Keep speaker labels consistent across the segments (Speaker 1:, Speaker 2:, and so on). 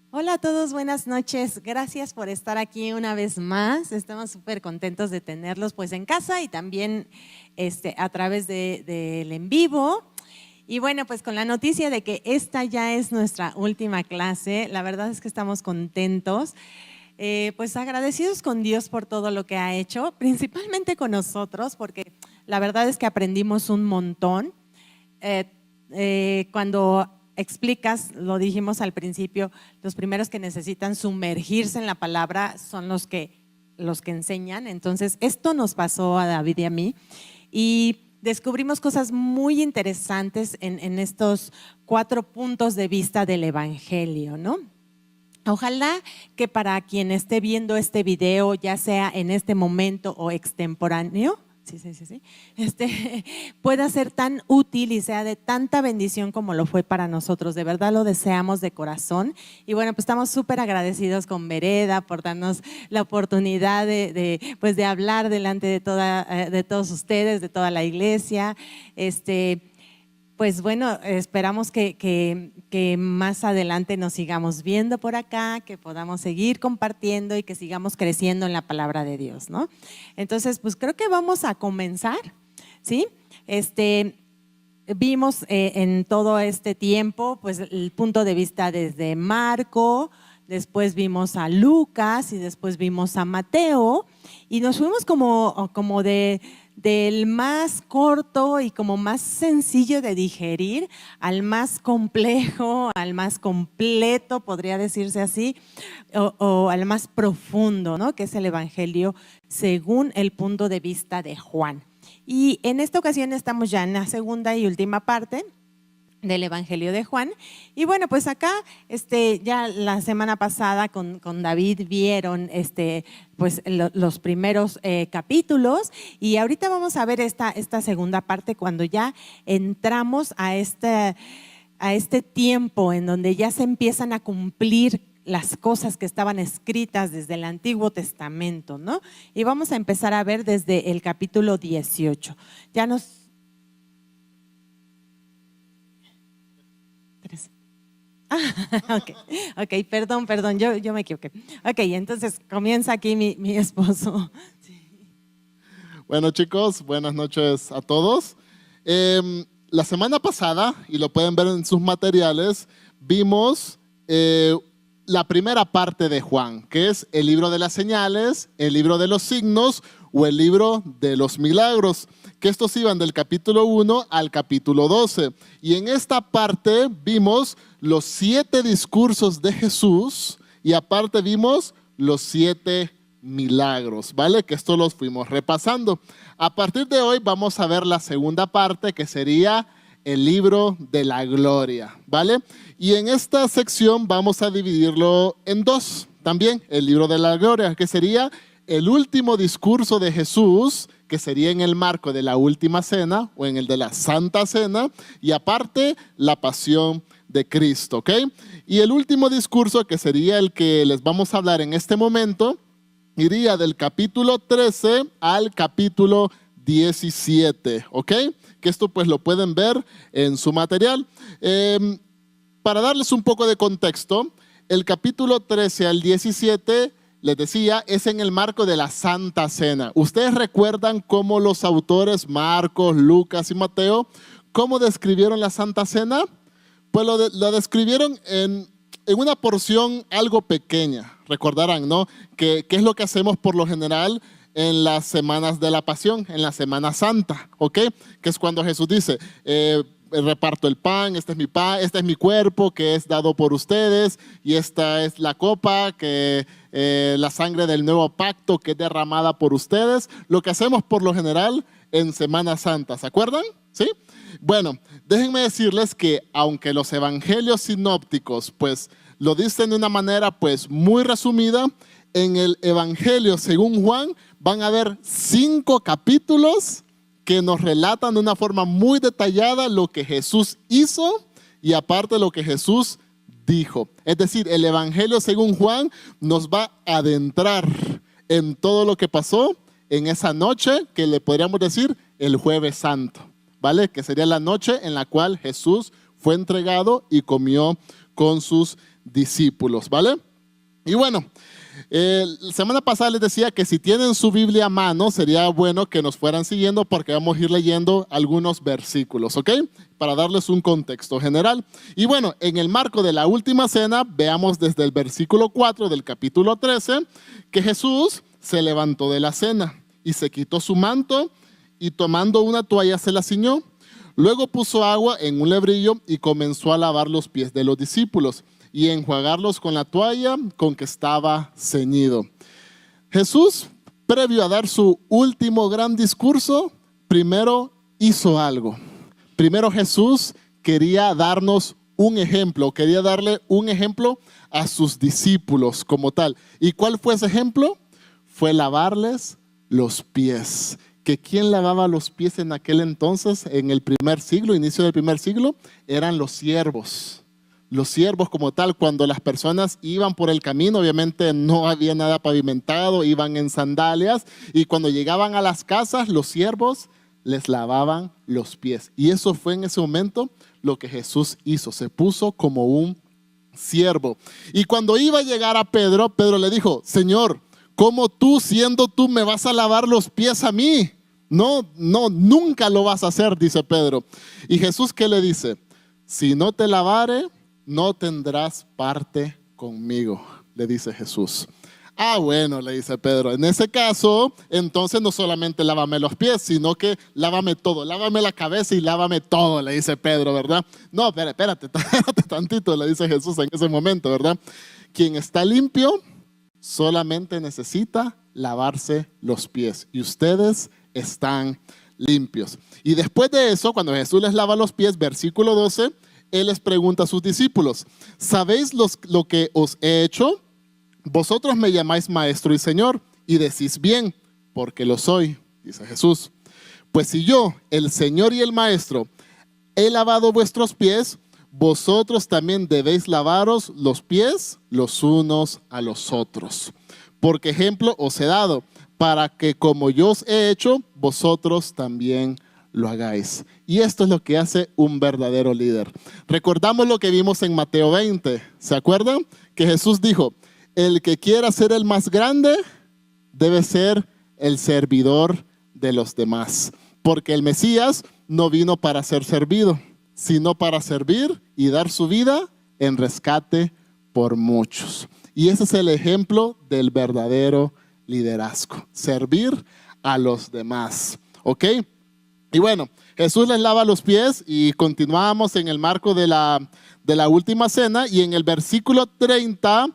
Speaker 1: Hola a todos, buenas noches. Gracias por estar aquí una vez más. Estamos súper contentos de tenerlos pues en casa y también a través del en vivo. Y bueno, pues con la noticia de que esta ya es nuestra última clase, la verdad es que estamos contentos. Pues agradecidos con Dios por todo lo que ha hecho, principalmente con nosotros, porque la verdad es que aprendimos un montón. Cuando explicas, lo dijimos al principio, los primeros que necesitan sumergirse en la palabra son los que enseñan. Entonces, esto nos pasó a David y a mí y descubrimos cosas muy interesantes en estos 4 puntos de vista del Evangelio, ¿no? Ojalá que para quien esté viendo este video, ya sea en este momento o extemporáneo, pueda ser tan útil y sea de tanta bendición como lo fue para nosotros. De verdad lo deseamos de corazón. Y bueno, pues estamos súper agradecidos con Vereda por darnos la oportunidad de hablar delante de todos ustedes, de toda la iglesia. Pues bueno, esperamos que más adelante nos sigamos viendo por acá, que podamos seguir compartiendo y que sigamos creciendo en la palabra de Dios, ¿no? Entonces, pues creo que vamos a comenzar, ¿sí? Vimos en todo este tiempo, pues el punto de vista desde Marco, después vimos a Lucas y después vimos a Mateo y nos fuimos como del más corto y como más sencillo de digerir al más complejo, al más completo, podría decirse así, o al más profundo, ¿no? Que es el Evangelio según el punto de vista de Juan. Y en esta ocasión estamos ya en la segunda y última parte del Evangelio de Juan. Y bueno, pues acá ya la semana pasada con David vieron pues los primeros capítulos y ahorita vamos a ver esta segunda parte cuando ya entramos a este tiempo en donde ya se empiezan a cumplir las cosas que estaban escritas desde el Antiguo Testamento, ¿no? Y vamos a empezar a ver desde el capítulo 18. Ya nos... Ok, perdón, yo me equivoqué. Ok, entonces comienza aquí mi esposo. Sí.
Speaker 2: Bueno, chicos, buenas noches a todos. La semana pasada, y lo pueden ver en sus materiales, vimos la primera parte de Juan, que es el libro de las señales, el libro de los signos o el libro de los milagros, que estos iban del capítulo 1 al capítulo 12. Y en esta parte vimos los 7 discursos de Jesús y aparte vimos los 7 milagros, ¿vale? Que esto los fuimos repasando. A partir de hoy vamos a ver la segunda parte, que sería el libro de la gloria, ¿vale? Y en esta sección vamos a dividirlo en 2 también, el libro de la gloria, que sería el último discurso de Jesús, que sería en el marco de la última cena o en el de la Santa Cena, y aparte la pasión de Cristo, ¿ok? Y el último discurso, que sería el que les vamos a hablar en este momento, iría del capítulo 13 al capítulo 17, ¿ok? Que esto pues lo pueden ver en su material. Para darles un poco de contexto, el capítulo 13 al 17, les decía, es en el marco de la Santa Cena. ¿Ustedes recuerdan cómo los autores Marcos, Lucas y Mateo, cómo describieron la Santa Cena? Pues lo describieron en una porción algo pequeña. Recordarán, ¿no? Que es lo que hacemos por lo general en las semanas de la pasión, en la Semana Santa, ¿ok? Que es cuando Jesús dice, reparto el pan, este es mi cuerpo que es dado por ustedes, y esta es la copa, que la sangre del nuevo pacto que es derramada por ustedes. Lo que hacemos por lo general en Semana Santa, ¿se acuerdan? ¿Sí? Bueno, déjenme decirles que aunque los evangelios sinópticos pues lo dicen de una manera pues muy resumida, en el evangelio según Juan van a haber 5 capítulos que nos relatan de una forma muy detallada lo que Jesús hizo y aparte lo que Jesús dijo. Es decir, el evangelio según Juan nos va a adentrar en todo lo que pasó en esa noche que le podríamos decir el Jueves Santo, ¿vale? Que sería la noche en la cual Jesús fue entregado y comió con sus discípulos, ¿vale? Y bueno, la semana pasada les decía que si tienen su Biblia a mano, sería bueno que nos fueran siguiendo porque vamos a ir leyendo algunos versículos, ¿ok? Para darles un contexto general. Y bueno, en el marco de la última cena, veamos desde el versículo 4 del capítulo 13, que Jesús se levantó de la cena y se quitó su manto y tomando una toalla se la ciñó. Luego puso agua en un lebrillo y comenzó a lavar los pies de los discípulos y enjuagarlos con la toalla con que estaba ceñido. Jesús, previo a dar su último gran discurso, primero hizo algo. Primero Jesús quería darnos un ejemplo, quería darle un ejemplo a sus discípulos como tal. ¿Y cuál fue ese ejemplo? Fue lavarles los pies. ¿Que quién lavaba los pies en aquel entonces, en el primer siglo, inicio del primer siglo? Eran los siervos. Los siervos como tal, cuando las personas iban por el camino, obviamente no había nada pavimentado, iban en sandalias y cuando llegaban a las casas, los siervos les lavaban los pies. Y eso fue en ese momento lo que Jesús hizo, se puso como un siervo. Y cuando iba a llegar a Pedro, Pedro le dijo, Señor, ¿cómo tú, siendo tú, me vas a lavar los pies a mí? No, nunca lo vas a hacer, dice Pedro. Y Jesús, ¿qué le dice? Si no te lavare, no tendrás parte conmigo, le dice Jesús. Ah, bueno, le dice Pedro, en ese caso, entonces no solamente lávame los pies, sino que lávame todo, lávame la cabeza y lávame todo, le dice Pedro, ¿verdad? No, espérate tantito, le dice Jesús en ese momento, ¿verdad? Quien está limpio solamente necesita lavarse los pies y ustedes están limpios. Y después de eso, cuando Jesús les lava los pies, versículo 12, Él les pregunta a sus discípulos, ¿sabéis lo que os he hecho? Vosotros me llamáis maestro y señor y decís bien, porque lo soy, dice Jesús. Pues si yo, el Señor y el maestro, he lavado vuestros pies, vosotros también debéis lavaros los pies los unos a los otros. Porque ejemplo os he dado, para que como yo os he hecho, vosotros también lo hagáis. Y esto es lo que hace un verdadero líder. Recordamos lo que vimos en Mateo 20. ¿Se acuerdan? Que Jesús dijo, el que quiera ser el más grande debe ser el servidor de los demás. Porque el Mesías no vino para ser servido, sino para servir y dar su vida en rescate por muchos. Y ese es el ejemplo del verdadero liderazgo, servir a los demás, ¿ok? Y bueno, Jesús les lava los pies y continuamos en el marco de la última cena y en el versículo 30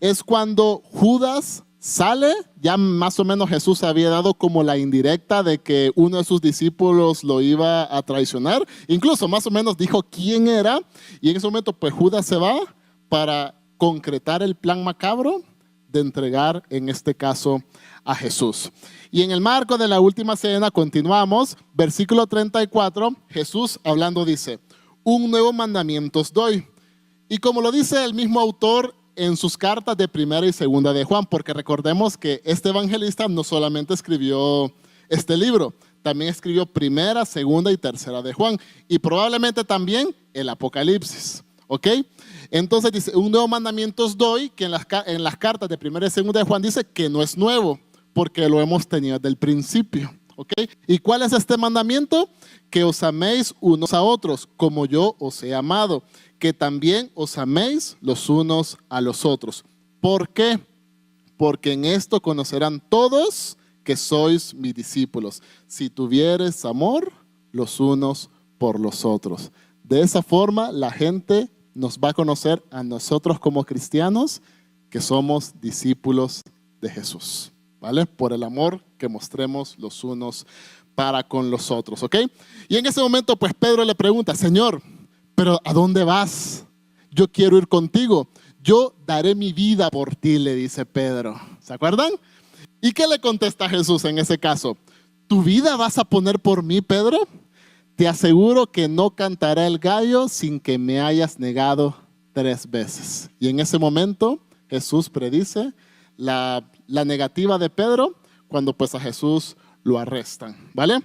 Speaker 2: es cuando Judas sale, ya más o menos Jesús había dado como la indirecta de que uno de sus discípulos lo iba a traicionar, incluso más o menos dijo quién era y en ese momento pues Judas se va para concretar el plan macabro de entregar en este caso a Jesús. Y en el marco de la última cena continuamos, versículo 34, Jesús hablando dice, un nuevo mandamiento os doy. Y como lo dice el mismo autor en sus cartas de primera y segunda de Juan, porque recordemos que este evangelista no solamente escribió este libro, también escribió primera, segunda y tercera de Juan, y probablemente también el Apocalipsis, ¿ok? Entonces dice, un nuevo mandamiento os doy, que en las cartas de primera y segunda de Juan dice que no es nuevo, porque lo hemos tenido desde el principio, ¿ok? ¿Y cuál es este mandamiento? Que os améis unos a otros, como yo os he amado, que también os améis los unos a los otros. ¿Por qué? Porque en esto conocerán todos que sois mis discípulos, si tuvieres amor los unos por los otros. De esa forma la gente nos va a conocer a nosotros como cristianos que somos discípulos de Jesús, ¿vale? Por el amor que mostremos los unos para con los otros, ¿ok? Y en ese momento pues Pedro le pregunta, Señor, ¿pero a dónde vas? Yo quiero ir contigo. Yo daré mi vida por ti, le dice Pedro. ¿Se acuerdan? ¿Y qué le contesta Jesús en ese caso? ¿Tu vida vas a poner por mí, Pedro? Te aseguro que no cantará el gallo sin que me hayas negado 3 veces. Y en ese momento Jesús predice la negativa de Pedro cuando pues a Jesús lo arrestan, ¿vale?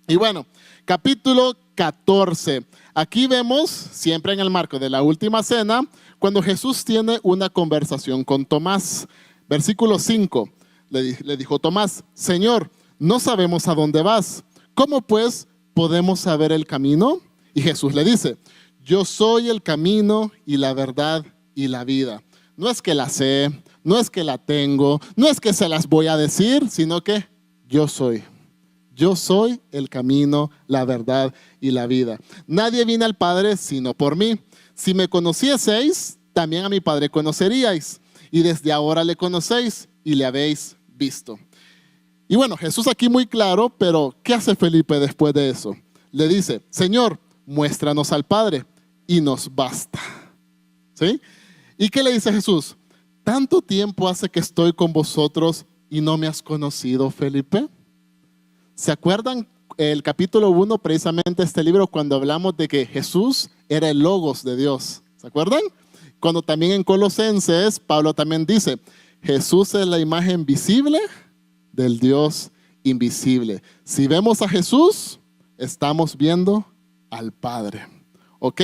Speaker 2: Y bueno, capítulo 14. Aquí vemos, siempre en el marco de la última cena, Cuando Jesús tiene una conversación con Tomás, versículo 5, le dijo Tomás, Señor, no sabemos a dónde vas. ¿Cómo pues podemos saber el camino? Y Jesús le dice, yo soy el camino y la verdad y la vida. No es que la sé, no es que la tengo, no es que se las voy a decir, sino que yo soy. Yo soy el camino, la verdad y la vida. Nadie viene al Padre sino por mí. Si me conocieseis, también a mi Padre conoceríais. Y desde ahora le conocéis y le habéis visto. Y bueno, Jesús aquí muy claro, pero ¿qué hace Felipe después de eso? Le dice, Señor, muéstranos al Padre y nos basta. ¿Sí? ¿Y qué le dice Jesús? ¿Tanto tiempo hace que estoy con vosotros y no me has conocido, Felipe? ¿Se acuerdan el capítulo 1, precisamente este libro, cuando hablamos de que Jesús era el Logos de Dios? ¿Se acuerdan? Cuando también en Colosenses, Pablo también dice, Jesús es la imagen visible del Dios invisible. Si vemos a Jesús, estamos viendo al Padre. ¿Ok?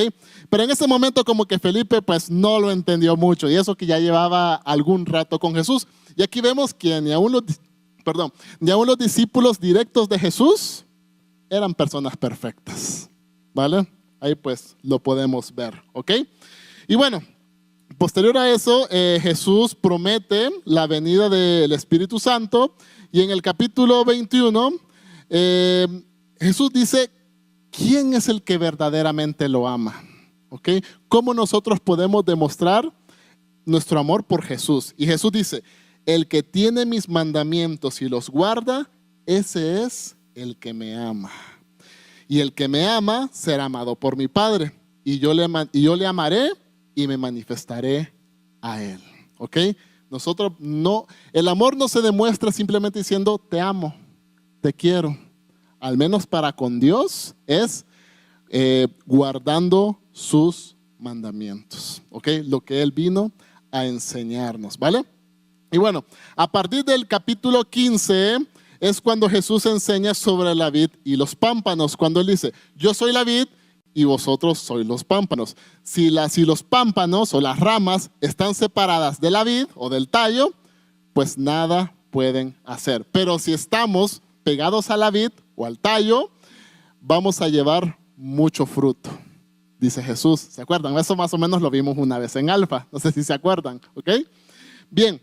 Speaker 2: Pero en ese momento como que Felipe pues no lo entendió mucho, y eso que ya llevaba algún rato con Jesús. Y aquí vemos que ni aún los discípulos directos de Jesús eran personas perfectas, ¿vale? Ahí pues lo podemos ver, ¿ok? Y bueno, posterior a eso, Jesús promete la venida del Espíritu Santo, y en el capítulo 21, Jesús dice, ¿quién es el que verdaderamente lo ama? ¿Ok? ¿Cómo nosotros podemos demostrar nuestro amor por Jesús? Y Jesús dice, el que tiene mis mandamientos y los guarda, ese es el que me ama. Y el que me ama será amado por mi Padre. Y yo le amaré y me manifestaré a él. ¿Ok? Nosotros no, el amor no se demuestra simplemente diciendo te amo, te quiero. Al menos para con Dios es guardando sus mandamientos. ¿Ok? Lo que Él vino a enseñarnos, ¿vale? Y bueno, a partir del capítulo 15 es cuando Jesús enseña sobre la vid y los pámpanos. Cuando Él dice, yo soy la vid y vosotros sois los pámpanos. Si los pámpanos o las ramas están separadas de la vid o del tallo, pues nada pueden hacer. Pero si estamos pegados a la vid o al tallo, vamos a llevar mucho fruto, dice Jesús. ¿Se acuerdan? Eso más o menos lo vimos una vez en Alfa. No sé si se acuerdan, ¿ok? Bien,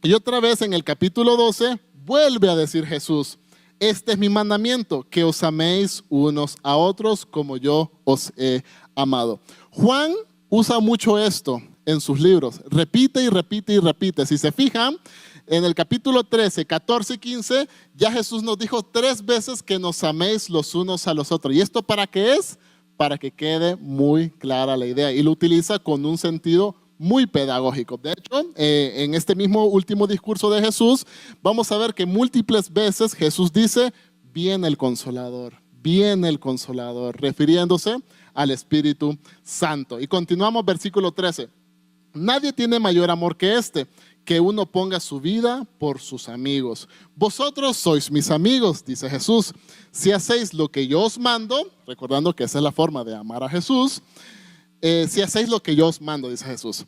Speaker 2: y otra vez en el capítulo 12 vuelve a decir Jesús, este es mi mandamiento, que os améis unos a otros como yo os he amado. Juan usa mucho esto en sus libros, repite y repite y repite. Si se fijan, en el capítulo 13, 14 y 15, ya Jesús nos dijo 3 veces que nos améis los unos a los otros. ¿Y esto para qué es? Para que quede muy clara la idea. Y lo utiliza con un sentido muy pedagógico. De hecho, en este mismo último discurso de Jesús, vamos a ver que múltiples veces Jesús dice, viene el Consolador, refiriéndose al Espíritu Santo. Y continuamos versículo 13. Nadie tiene mayor amor que este, que uno ponga su vida por sus amigos. Vosotros sois mis amigos, dice Jesús, si hacéis lo que yo os mando, recordando que esa es la forma de amar a Jesús, si hacéis lo que yo os mando, dice Jesús.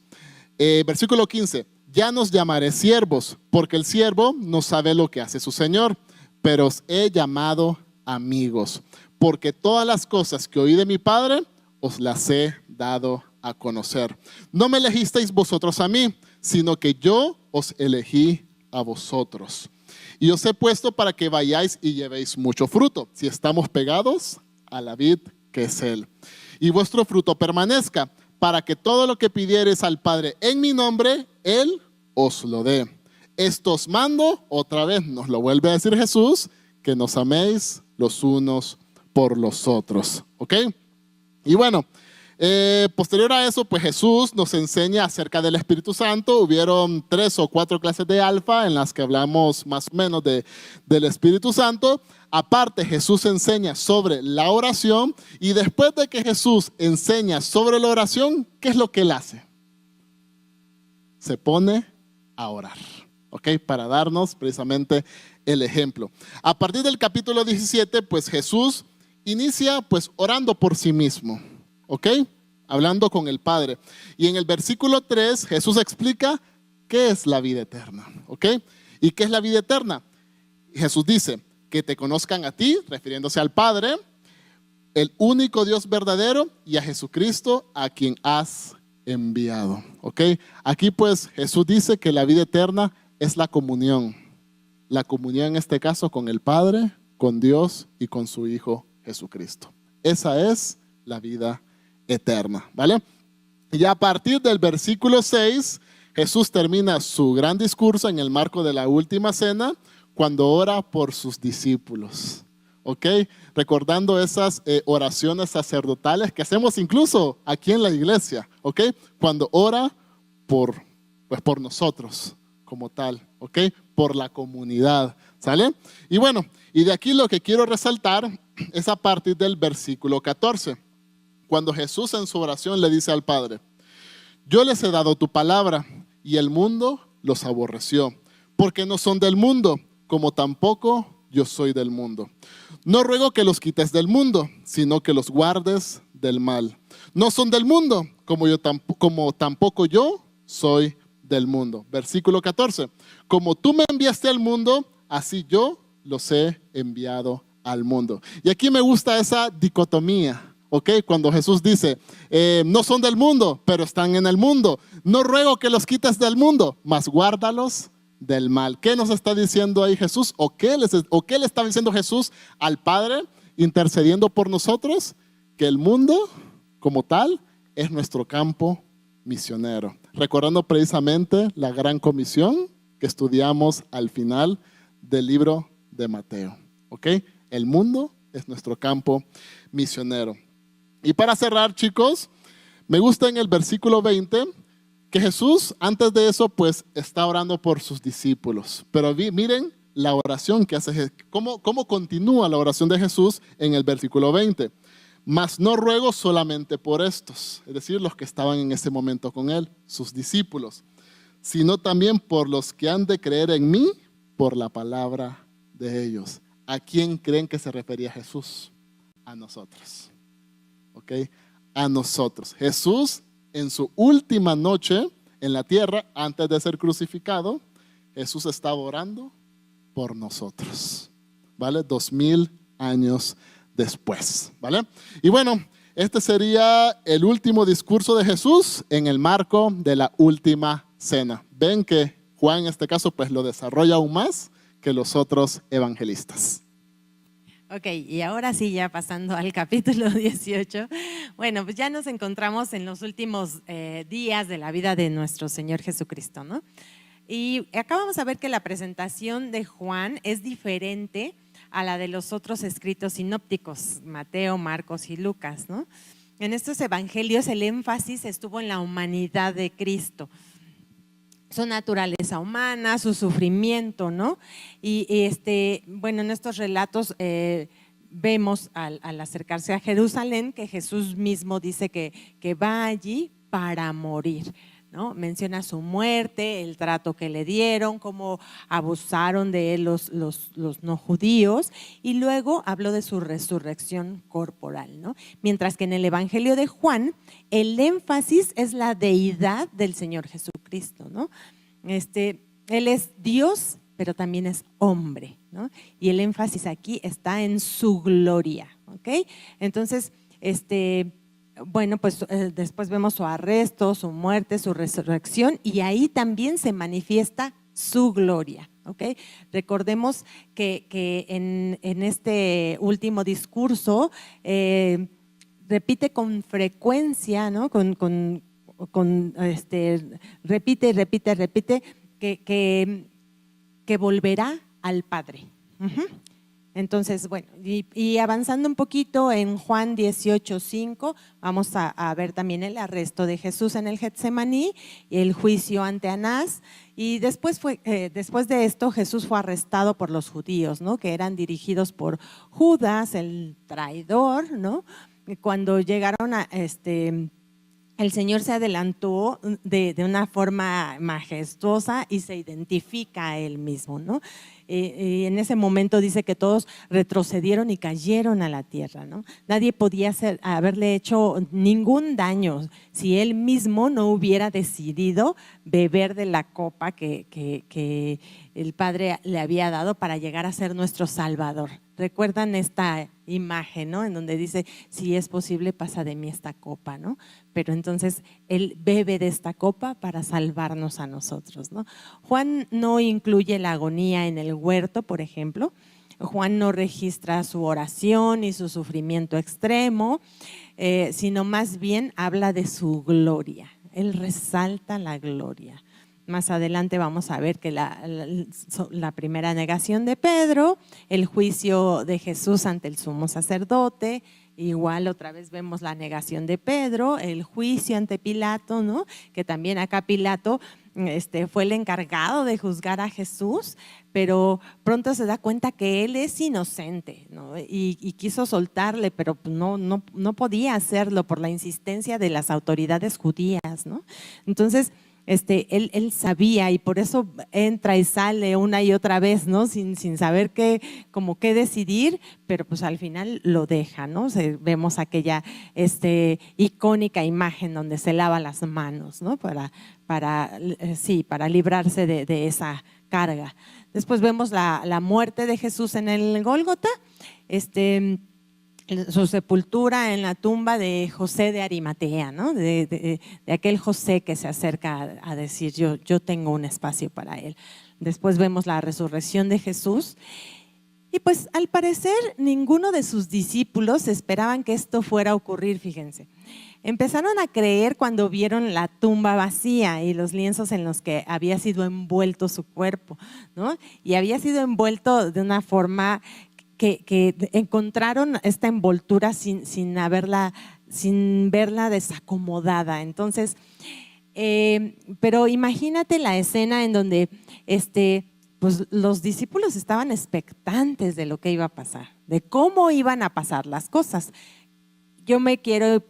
Speaker 2: Versículo 15, ya nos llamaré siervos, porque el siervo no sabe lo que hace su Señor, pero os he llamado amigos, porque todas las cosas que oí de mi Padre, os las he dado a conocer. No me elegisteis vosotros a mí, sino que yo os elegí a vosotros. Y os he puesto para que vayáis y llevéis mucho fruto, si estamos pegados a la vid que es Él. Y vuestro fruto permanezca, para que todo lo que pidiereis al Padre en mi nombre, Él os lo dé. Esto os mando, otra vez nos lo vuelve a decir Jesús, que nos améis los unos por los otros. ¿Ok? Y bueno, posterior a eso, pues Jesús nos enseña acerca del Espíritu Santo. Hubieron 3 o 4 clases de Alfa en las que hablamos más o menos del Espíritu Santo. Aparte, Jesús enseña sobre la oración, y después de que Jesús enseña sobre la oración, ¿qué es lo que Él hace? Se pone a orar, ¿ok? Para darnos precisamente el ejemplo. A partir del capítulo 17, pues Jesús inicia pues orando por sí mismo, ¿ok? hablando con el Padre. Y en el versículo 3, Jesús explica qué es la vida eterna, ¿ok? ¿Y qué es la vida eterna? Jesús dice, que te conozcan a ti, refiriéndose al Padre, el único Dios verdadero, y a Jesucristo, a quien has enviado, ¿ok? Aquí pues Jesús dice que la vida eterna es la comunión en este caso con el Padre, con Dios y con su Hijo Jesucristo. Esa es la vida eterna, ¿vale? Y a partir del versículo 6, Jesús termina su gran discurso en el marco de la última cena, cuando ora por sus discípulos, ¿ok? Recordando esas oraciones sacerdotales que hacemos incluso aquí en la iglesia, ¿ok? Cuando ora por nosotros como tal, ¿ok? Por la comunidad, ¿sale? Y bueno, y de aquí lo que quiero resaltar es a partir del versículo 14, cuando Jesús en su oración le dice al Padre, yo les he dado tu palabra y el mundo los aborreció, porque no son del mundo, como tampoco yo soy del mundo. No ruego que los quites del mundo, sino que los guardes del mal. No son del mundo, como tampoco yo soy del mundo. Versículo 14. Como tú me enviaste al mundo, así yo los he enviado al mundo. Y aquí me gusta esa dicotomía, ¿ok? Cuando Jesús dice, no son del mundo, pero están en el mundo. No ruego que los quites del mundo, mas guárdalos del mal. ¿Qué nos está diciendo ahí Jesús? ¿O qué le está diciendo Jesús al Padre intercediendo por nosotros? Que el mundo como tal es nuestro campo misionero. Recordando precisamente la gran comisión que estudiamos al final del libro de Mateo. ¿Ok? El mundo es nuestro campo misionero. Y para cerrar, chicos, me gusta en el versículo 20 que Jesús, antes de eso, pues está orando por sus discípulos. Pero miren la oración que hace, cómo continúa la oración de Jesús en el versículo 20. Mas no ruego solamente por estos, es decir, los que estaban en ese momento con él, sus discípulos, sino también por los que han de creer en mí por la palabra de ellos. ¿A quién creen que se refería Jesús? A nosotros. ¿Ok? A nosotros. Jesús, en su última noche en la tierra, antes de ser crucificado, Jesús estaba orando por nosotros, ¿vale? 2000 años después, ¿vale? Y bueno, este sería el último discurso de Jesús en el marco de la última cena. Ven que Juan en este caso pues lo desarrolla aún más que los otros evangelistas.
Speaker 1: Ok, y ahora sí, ya pasando al capítulo 18. Bueno, pues ya nos encontramos en los últimos días de la vida de nuestro Señor Jesucristo, ¿no? Y acá vamos a ver que la presentación de Juan es diferente a la de los otros escritos sinópticos, Mateo, Marcos y Lucas, ¿no? En estos evangelios el énfasis estuvo en la humanidad de Cristo, su naturaleza humana, su sufrimiento, ¿no? Y bueno, en estos relatos vemos al acercarse a Jerusalén que Jesús mismo dice que va allí para morir, ¿no? Menciona su muerte, el trato que le dieron, cómo abusaron de él los no judíos, y luego habló de su resurrección corporal, ¿no? Mientras que en el Evangelio de Juan el énfasis es la deidad del Señor Jesucristo, ¿no? Él es Dios, pero también es hombre, ¿no? Y el énfasis aquí está en su gloria, ¿ok? Entonces, bueno, pues después vemos su arresto, su muerte, su resurrección, y ahí también se manifiesta su gloria, ¿ok? Recordemos que en este último discurso repite con frecuencia, ¿no? Repite que volverá al Padre. Entonces, bueno, y avanzando un poquito en Juan 18:5, vamos a ver también el arresto de Jesús en el Getsemaní y el juicio ante Anás. Y después de esto, Jesús fue arrestado por los judíos, ¿no? Que eran dirigidos por Judas, el traidor, ¿no? Cuando llegaron el Señor se adelantó de una forma majestuosa y se identifica a Él mismo, ¿no? Y en ese momento dice que todos retrocedieron y cayeron a la tierra, ¿no? Nadie podía haberle hecho ningún daño si Él mismo no hubiera decidido beber de la copa que el Padre le había dado para llegar a ser nuestro Salvador. ¿Recuerdan esta imagen, ¿no? En donde dice, si es posible, pasa de mí esta copa, ¿no? Pero entonces Él bebe de esta copa para salvarnos a nosotros, ¿no? Juan no incluye la agonía en el huerto, por ejemplo. Juan no registra su oración y su sufrimiento extremo, sino más bien habla de su gloria. Él resalta la gloria. Más adelante vamos a ver que la primera negación de Pedro, el juicio de Jesús ante el sumo sacerdote, igual otra vez vemos la negación de Pedro, el juicio ante Pilato, ¿no? Que también acá Pilato fue el encargado de juzgar a Jesús, pero pronto se da cuenta que él es inocente, ¿no? Y quiso soltarle, pero no podía hacerlo por la insistencia de las autoridades judías, ¿no? Entonces él sabía, y por eso entra y sale una y otra vez, ¿no? Sin saber qué decidir, pero pues al final lo deja, ¿no? Vemos aquella icónica imagen donde se lava las manos, ¿no? Para librarse de esa carga. Después vemos la muerte de Jesús en el Gólgota, su sepultura en la tumba de José de Arimatea, ¿no? de aquel José que se acerca a decir, yo tengo un espacio para él. Después vemos la resurrección de Jesús. Y pues al parecer ninguno de sus discípulos esperaban que esto fuera a ocurrir, fíjense. Empezaron a creer cuando vieron la tumba vacía y los lienzos en los que había sido envuelto su cuerpo, ¿no? Y había sido envuelto de una forma que encontraron esta envoltura sin verla desacomodada. Entonces, pero imagínate la escena en donde pues los discípulos estaban expectantes de lo que iba a pasar, de cómo iban a pasar las cosas. Yo me quiero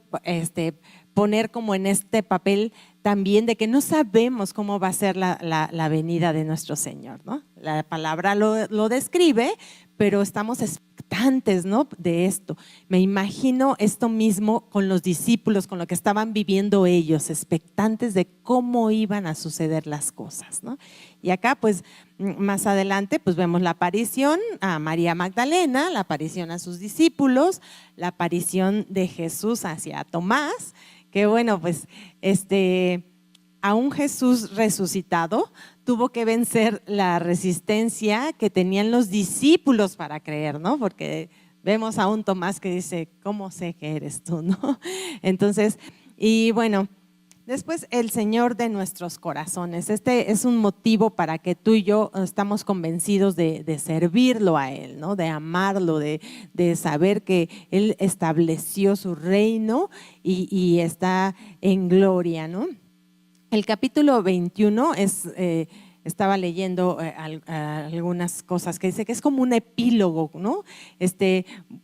Speaker 1: poner como en este papel también de que no sabemos cómo va a ser la venida de nuestro Señor, ¿no? La palabra lo describe, pero estamos expectantes, ¿no? De esto. Me imagino esto mismo con los discípulos, con lo que estaban viviendo ellos, expectantes de cómo iban a suceder las cosas, ¿no? Y acá pues más adelante pues vemos la aparición a María Magdalena, la aparición a sus discípulos, la aparición de Jesús hacia Tomás, que bueno, pues a un Jesús resucitado tuvo que vencer la resistencia que tenían los discípulos para creer, ¿no? Porque vemos a un Tomás que dice, ¿cómo sé que eres tú, no? Entonces, y bueno, después el Señor de nuestros corazones. Este es un motivo para que tú y yo estamos convencidos de servirlo a Él, ¿no? De amarlo, de saber que Él estableció su reino y está en gloria, ¿no? El capítulo 21 estaba leyendo algunas cosas que dice que es como un epílogo, ¿no?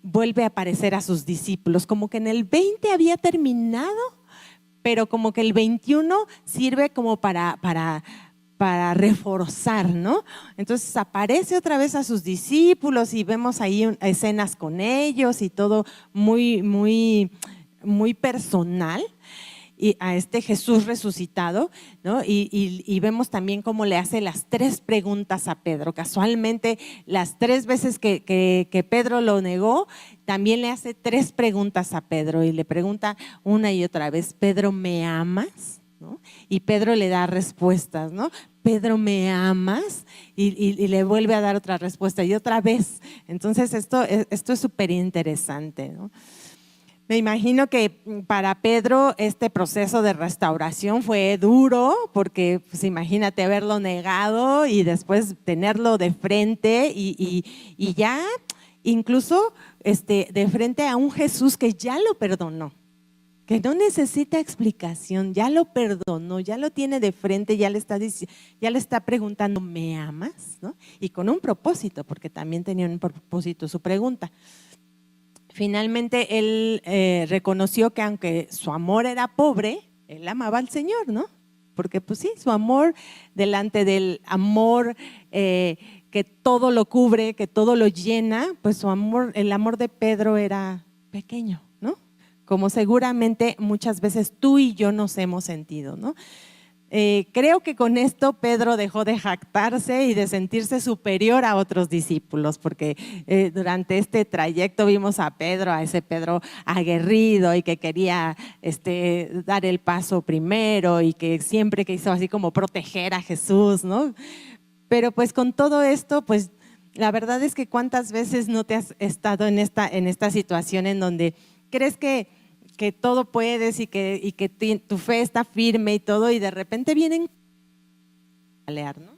Speaker 1: Vuelve a aparecer a sus discípulos, como que en el 20 había terminado, pero como que el 21 sirve como para reforzar, ¿no? Entonces aparece otra vez a sus discípulos y vemos ahí escenas con ellos y todo muy, muy, muy personal. Y a Jesús resucitado, ¿no? Y vemos también cómo le hace las 3 preguntas a Pedro. Casualmente, las 3 veces que Pedro lo negó, también le hace 3 preguntas a Pedro y le pregunta una y otra vez, ¿Pedro, me amas? ¿No? Y Pedro le da respuestas, ¿no? Pedro, ¿me amas? Y le vuelve a dar otra respuesta y otra vez. Entonces esto es súper interesante, ¿no? Me imagino que para Pedro este proceso de restauración fue duro, porque pues, imagínate haberlo negado y después tenerlo de frente y ya incluso de frente a un Jesús que ya lo perdonó, que no necesita explicación, ya lo perdonó, ya lo tiene de frente, ya le está preguntando, ¿me amas? ¿No? Y con un propósito, porque también tenía un propósito su pregunta. Finalmente él reconoció que aunque su amor era pobre, él amaba al Señor, ¿no? Porque pues sí, su amor delante del amor que todo lo cubre, que todo lo llena, pues su amor, el amor de Pedro era pequeño, ¿no? Como seguramente muchas veces tú y yo nos hemos sentido, ¿no? Creo que con esto Pedro dejó de jactarse y de sentirse superior a otros discípulos, porque durante este trayecto vimos a Pedro, a ese Pedro aguerrido y que quería dar el paso primero y que siempre quiso así como proteger a Jesús, ¿no? Pero pues con todo esto, pues la verdad es que cuántas veces no te has estado en esta situación en donde crees que todo puedes y que tu fe está firme y todo, y de repente vienen a leer, ¿no?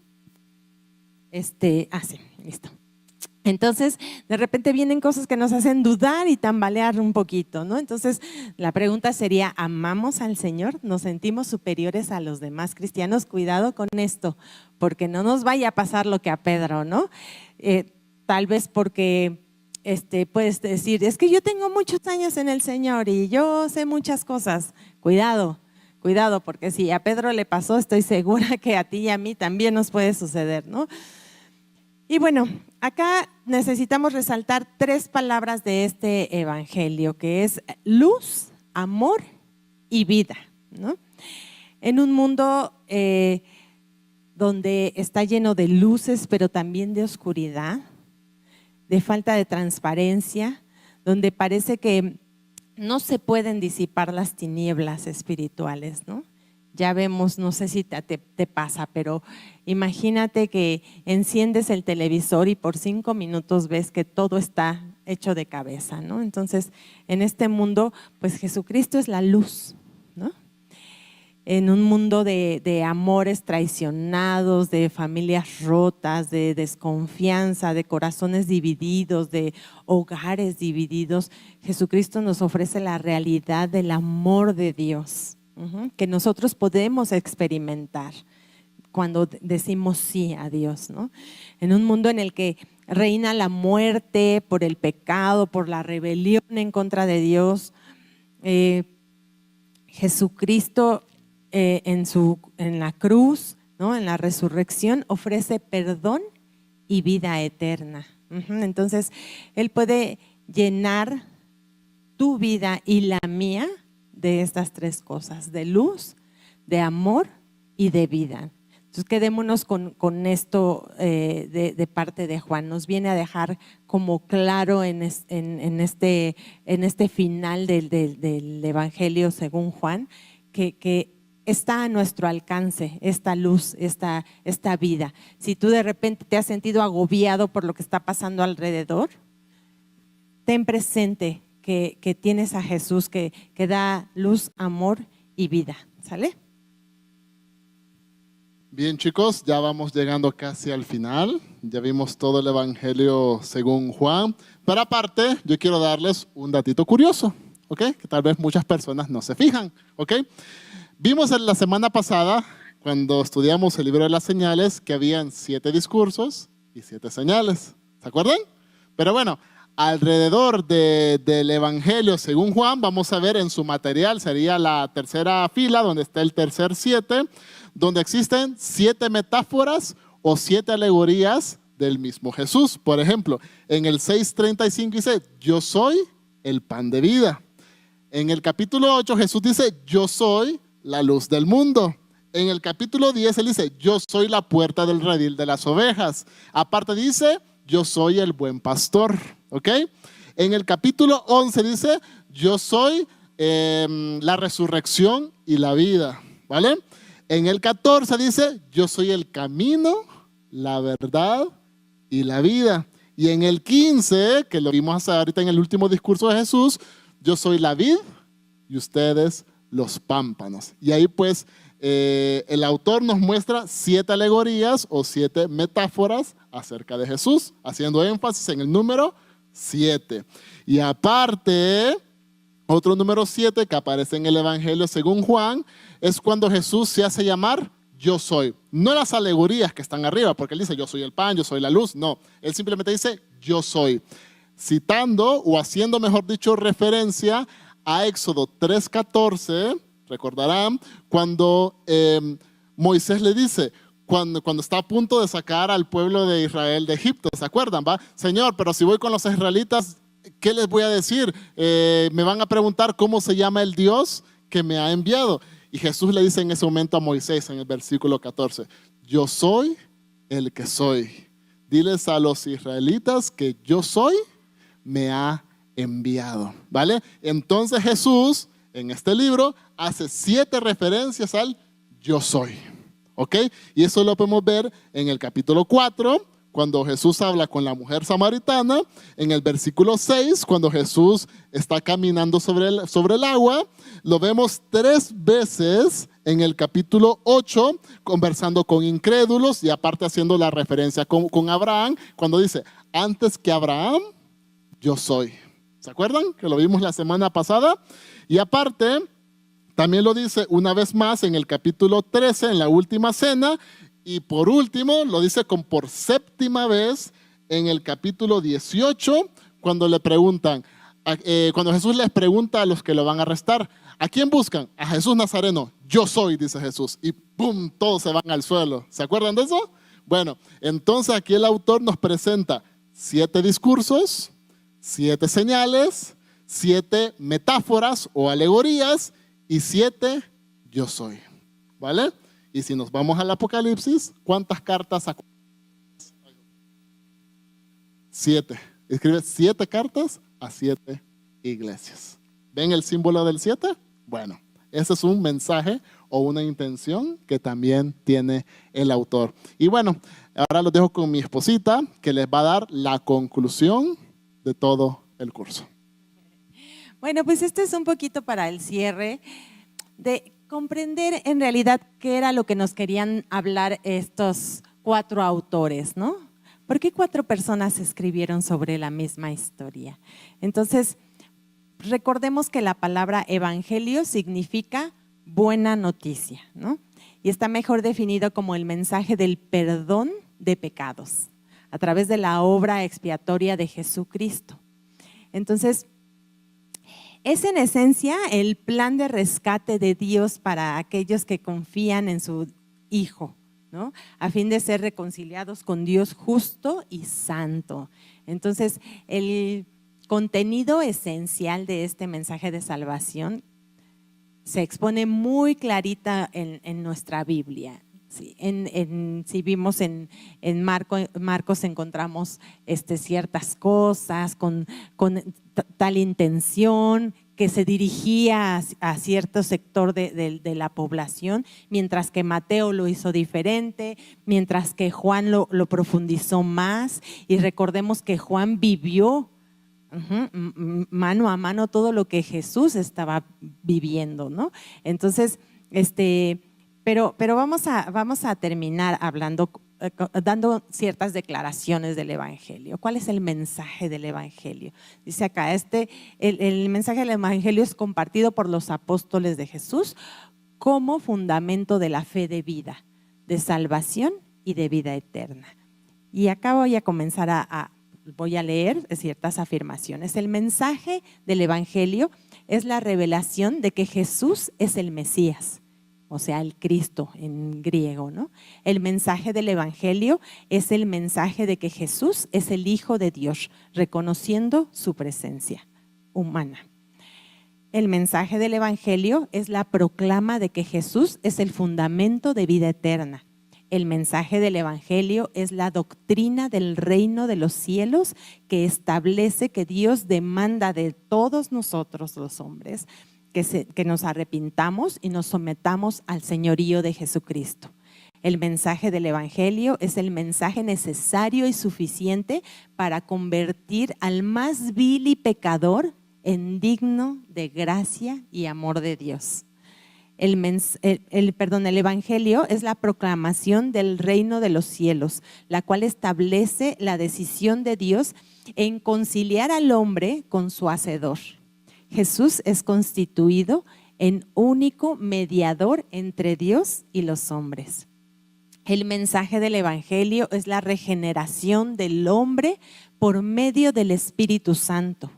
Speaker 1: Sí, listo. Entonces, de repente vienen cosas que nos hacen dudar y tambalear un poquito, ¿no? Entonces, la pregunta sería, ¿amamos al Señor? ¿Nos sentimos superiores a los demás cristianos? Cuidado con esto, porque no nos vaya a pasar lo que a Pedro, ¿no? Tal vez porque puedes decir, es que yo tengo muchos años en el Señor y yo sé muchas cosas. Cuidado, porque si a Pedro le pasó, estoy segura que a ti y a mí también nos puede suceder, ¿no? Y bueno, acá necesitamos resaltar 3 palabras de este evangelio, que es luz, amor y vida, ¿no? En un mundo donde está lleno de luces, pero también de oscuridad, de falta de transparencia, donde parece que no se pueden disipar las tinieblas espirituales, ¿no? Ya vemos, no sé si te pasa, pero imagínate que enciendes el televisor y por 5 minutos ves que todo está hecho de cabeza, ¿no? Entonces, en este mundo, pues Jesucristo es la luz, ¿no? En un mundo de amores traicionados, de familias rotas, de desconfianza, de corazones divididos, de hogares divididos, Jesucristo nos ofrece la realidad del amor de Dios, que nosotros podemos experimentar cuando decimos sí a Dios, ¿no? En un mundo en el que reina la muerte por el pecado, por la rebelión en contra de Dios, Jesucristo en la cruz, ¿no? En la resurrección, ofrece perdón y vida eterna. Entonces, Él puede llenar tu vida y la mía de estas 3 cosas, de luz, de amor y de vida. Entonces, quedémonos con esto de parte de Juan. Nos viene a dejar como claro en este final del Evangelio según Juan, que está a nuestro alcance esta luz, esta vida. Si tú de repente te has sentido agobiado por lo que está pasando alrededor, ten presente que tienes a Jesús que da luz, amor y vida. ¿Sale?
Speaker 2: Bien, chicos, ya vamos llegando casi al final. Ya vimos todo el Evangelio según Juan. Pero aparte, yo quiero darles un datito curioso, ¿ok? Que tal vez muchas personas no se fijan, ¿ok? Vimos en la semana pasada, cuando estudiamos el libro de las señales, que habían 7 discursos y 7 señales. ¿Se acuerdan? Pero bueno, alrededor del Evangelio según Juan, vamos a ver en su material, sería la tercera fila, donde está el tercer 7, donde existen 7 metáforas o 7 alegorías del mismo Jesús. Por ejemplo, en el 6:35 dice, yo soy el pan de vida. En el capítulo 8 Jesús dice, yo soy la luz del mundo. En el capítulo 10 él dice, yo soy la puerta del redil de las ovejas. Aparte dice, yo soy el buen pastor. ¿Ok? En el capítulo 11 dice, yo soy la resurrección y la vida. ¿Vale? En el 14 dice, yo soy el camino, la verdad y la vida. Y en el 15, que lo vimos ahorita en el último discurso de Jesús, yo soy la vid y ustedes los pámpanos. Y ahí pues el autor nos muestra 7 alegorías o 7 metáforas acerca de Jesús, haciendo énfasis en el número 7. Y aparte, otro número 7 que aparece en el Evangelio según Juan, es cuando Jesús se hace llamar yo soy. No las alegorías que están arriba, porque él dice yo soy el pan, yo soy la luz. No, él simplemente dice yo soy, citando o haciendo, mejor dicho, referencia a Éxodo 3:14, recordarán, cuando Moisés le dice, cuando está a punto de sacar al pueblo de Israel de Egipto, ¿se acuerdan? ¿Va? Señor, pero si voy con los israelitas, ¿qué les voy a decir? Me van a preguntar cómo se llama el Dios que me ha enviado. Y Jesús le dice en ese momento a Moisés, en el versículo 14, yo soy el que soy. Diles a los israelitas que yo soy, me ha enviado. ¿Vale? Entonces Jesús, en este libro, hace 7 referencias al yo soy. ¿Ok? Y eso lo podemos ver en el capítulo 4, cuando Jesús habla con la mujer samaritana, en el versículo 6, cuando Jesús está caminando sobre el agua, lo vemos 3 veces en el capítulo 8, conversando con incrédulos y aparte haciendo la referencia con Abraham, cuando dice, antes que Abraham, yo soy. ¿Se acuerdan? Que lo vimos la semana pasada. Y aparte, también lo dice una vez más en el capítulo 13, en la última cena. Y por último, lo dice por 7ª vez en el capítulo 18, cuando le preguntan, cuando Jesús les pregunta a los que lo van a arrestar, ¿a quién buscan? A Jesús Nazareno. Yo soy, dice Jesús. Y ¡pum! Todos se van al suelo. ¿Se acuerdan de eso? Bueno, entonces aquí el autor nos presenta 7 discursos, 7 señales, 7 metáforas o alegorías y 7 yo soy. ¿Vale? Y si nos vamos al Apocalipsis, ¿cuántas cartas? 7. Escribe 7 cartas a 7 iglesias. ¿Ven el símbolo del 7? Bueno, ese es un mensaje o una intención que también tiene el autor. Y bueno, ahora los dejo con mi esposita, que les va a dar la conclusión de todo el curso.
Speaker 1: Bueno, pues esto es un poquito para el cierre de comprender en realidad qué era lo que nos querían hablar estos 4 autores, ¿no? ¿Por qué 4 personas escribieron sobre la misma historia? Entonces, recordemos que la palabra evangelio significa buena noticia, ¿no? Y está mejor definido como el mensaje del perdón de pecados a través de la obra expiatoria de Jesucristo. Entonces, es en esencia el plan de rescate de Dios para aquellos que confían en su Hijo, ¿no? A fin de ser reconciliados con Dios justo y santo. Entonces, el contenido esencial de este mensaje de salvación se expone muy clarita en nuestra Biblia. Sí, si vimos en Marcos encontramos ciertas cosas con tal intención que se dirigía a cierto sector de la población, mientras que Mateo lo hizo diferente, mientras que Juan lo profundizó más. Y recordemos que Juan vivió mano a mano todo lo que Jesús estaba viviendo, ¿no? Entonces, pero vamos a terminar hablando, dando ciertas declaraciones del Evangelio. ¿Cuál es el mensaje del Evangelio? Dice acá, el mensaje del Evangelio es compartido por los apóstoles de Jesús como fundamento de la fe de vida, de salvación y de vida eterna. Y acá voy a comenzar voy a leer ciertas afirmaciones. El mensaje del Evangelio es la revelación de que Jesús es el Mesías, o sea, el Cristo en griego, ¿no? El mensaje del Evangelio es el mensaje de que Jesús es el Hijo de Dios, reconociendo su presencia humana. El mensaje del Evangelio es la proclama de que Jesús es el fundamento de vida eterna. El mensaje del Evangelio es la doctrina del reino de los cielos que establece que Dios demanda de todos nosotros los hombres que nos arrepintamos y nos sometamos al señorío de Jesucristo. El mensaje del Evangelio es el mensaje necesario y suficiente para convertir al más vil y pecador en digno de gracia y amor de Dios. El Evangelio es la proclamación del reino de los cielos, la cual establece la decisión de Dios en conciliar al hombre con su Hacedor. Jesús es constituido en único mediador entre Dios y los hombres. El mensaje del Evangelio es la regeneración del hombre por medio del Espíritu Santo.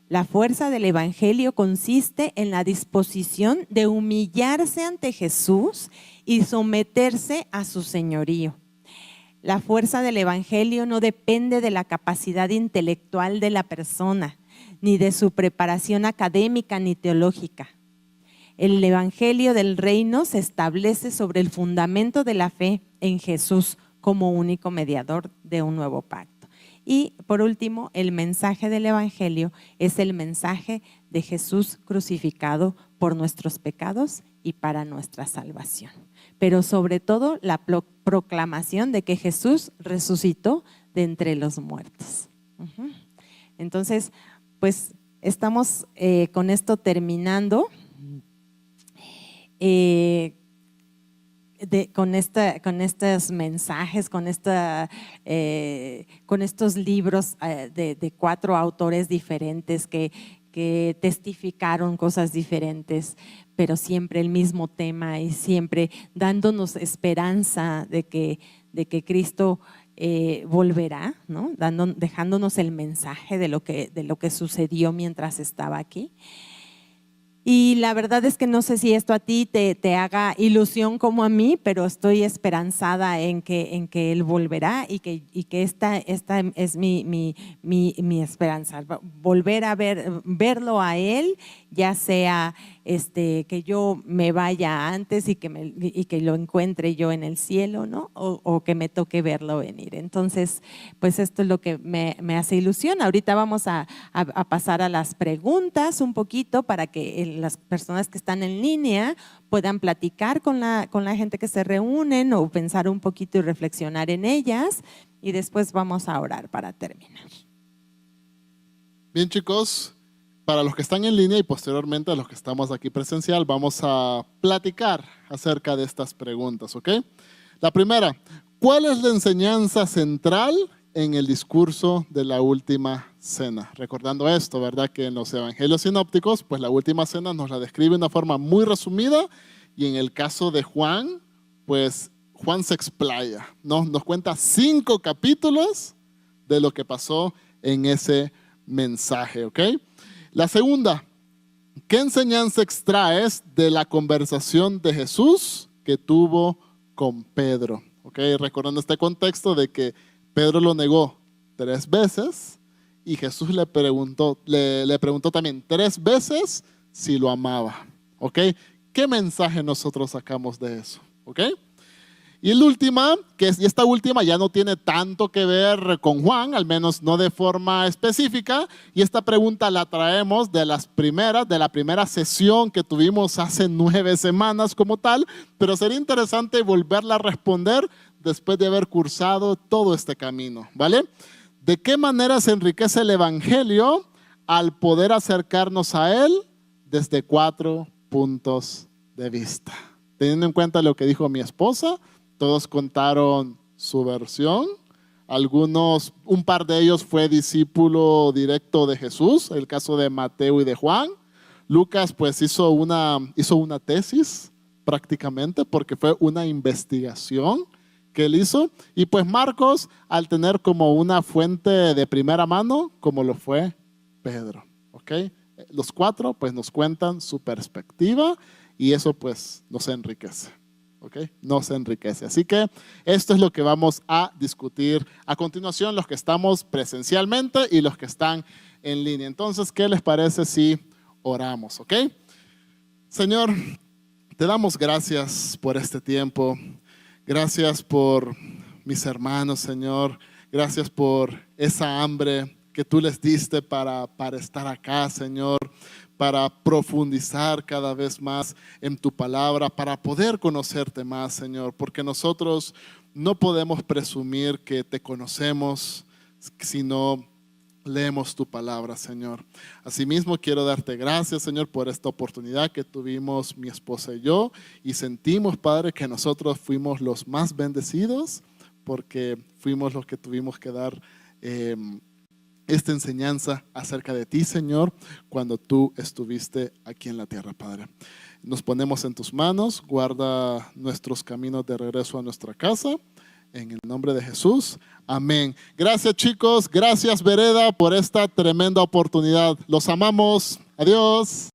Speaker 1: La fuerza del Evangelio consiste en la disposición de humillarse ante Jesús y someterse a su señorío. La fuerza del Evangelio no depende de la capacidad intelectual de la persona, ni de su preparación académica ni teológica. El Evangelio del Reino se establece sobre el fundamento de la fe en Jesús como único mediador de un nuevo pacto. Y por último, el mensaje del Evangelio es el mensaje de Jesús crucificado por nuestros pecados y para nuestra salvación. Pero sobre todo la proclamación de que Jesús resucitó de entre los muertos. Entonces, pues estamos con esto terminando. Con estos mensajes, con estos libros de 4 autores diferentes que testificaron cosas diferentes, pero siempre el mismo tema y siempre dándonos esperanza de que Cristo volverá, ¿no? Dejándonos el mensaje de lo que sucedió mientras estaba aquí. Y la verdad es que no sé si esto a ti te haga ilusión como a mí, pero estoy esperanzada en que Él volverá y que esta es mi esperanza. Volver a verlo a Él, ya sea que yo me vaya antes y que lo encuentre yo en el cielo, ¿no? O que me toque verlo venir. Entonces, pues esto es lo que me hace ilusión. Ahorita vamos a pasar a las preguntas un poquito para que las personas que están en línea puedan platicar con la gente que se reúnen o pensar un poquito y reflexionar en ellas, y después vamos a orar para terminar.
Speaker 2: Bien, chicos, para los que están en línea y posteriormente a los que estamos aquí presencial, vamos a platicar acerca de estas preguntas, ¿ok? La primera, ¿cuál es la enseñanza central en el discurso de la última cena? Recordando esto, ¿verdad? Que en los evangelios sinópticos, pues la última cena nos la describe de una forma muy resumida, y en el caso de Juan, pues Juan se explaya, ¿no? Nos cuenta 5 capítulos de lo que pasó en ese mensaje, ¿ok? La segunda, ¿qué enseñanza extraes de la conversación de Jesús que tuvo con Pedro? ¿Ok? Recordando este contexto de que Pedro lo negó 3 veces y Jesús le preguntó también 3 veces si lo amaba. ¿Ok? ¿Qué mensaje nosotros sacamos de eso? ¿Ok? Y esta última ya no tiene tanto que ver con Juan, al menos no de forma específica, y esta pregunta la traemos de la primera sesión que tuvimos hace 9 semanas como tal, pero sería interesante volverla a responder después de haber cursado todo este camino, ¿vale? ¿De qué manera se enriquece el Evangelio al poder acercarnos a él desde 4 puntos de vista? Teniendo en cuenta lo que dijo mi esposa, todos contaron su versión. Un par de ellos fue discípulo directo de Jesús, el caso de Mateo y de Juan. Lucas pues hizo una tesis prácticamente, porque fue una investigación que él hizo. Y pues Marcos, al tener como una fuente de primera mano, como lo fue Pedro. ¿Ok? Los 4 pues nos cuentan su perspectiva y eso pues nos enriquece. ¿Okay? Nos enriquece. Así que esto es lo que vamos a discutir a continuación, los que estamos presencialmente y los que están en línea. Entonces, ¿qué les parece si oramos? ¿Ok? Señor, te damos gracias por este tiempo. Gracias por mis hermanos, Señor. Gracias por esa hambre que tú les diste para estar acá, Señor, para profundizar cada vez más en tu palabra, para poder conocerte más, Señor, porque nosotros no podemos presumir que te conocemos si no leemos tu palabra, Señor. Asimismo, quiero darte gracias, Señor, por esta oportunidad que tuvimos mi esposa y yo, y sentimos, Padre, que nosotros fuimos los más bendecidos porque fuimos los que tuvimos que dar esta enseñanza acerca de ti, Señor, cuando tú estuviste aquí en la tierra, Padre. Nos ponemos en tus manos, guarda nuestros caminos de regreso a nuestra casa, En el nombre de Jesús. Amén. Gracias, chicos. Gracias, Vereda, por esta tremenda oportunidad. Los amamos. Adiós.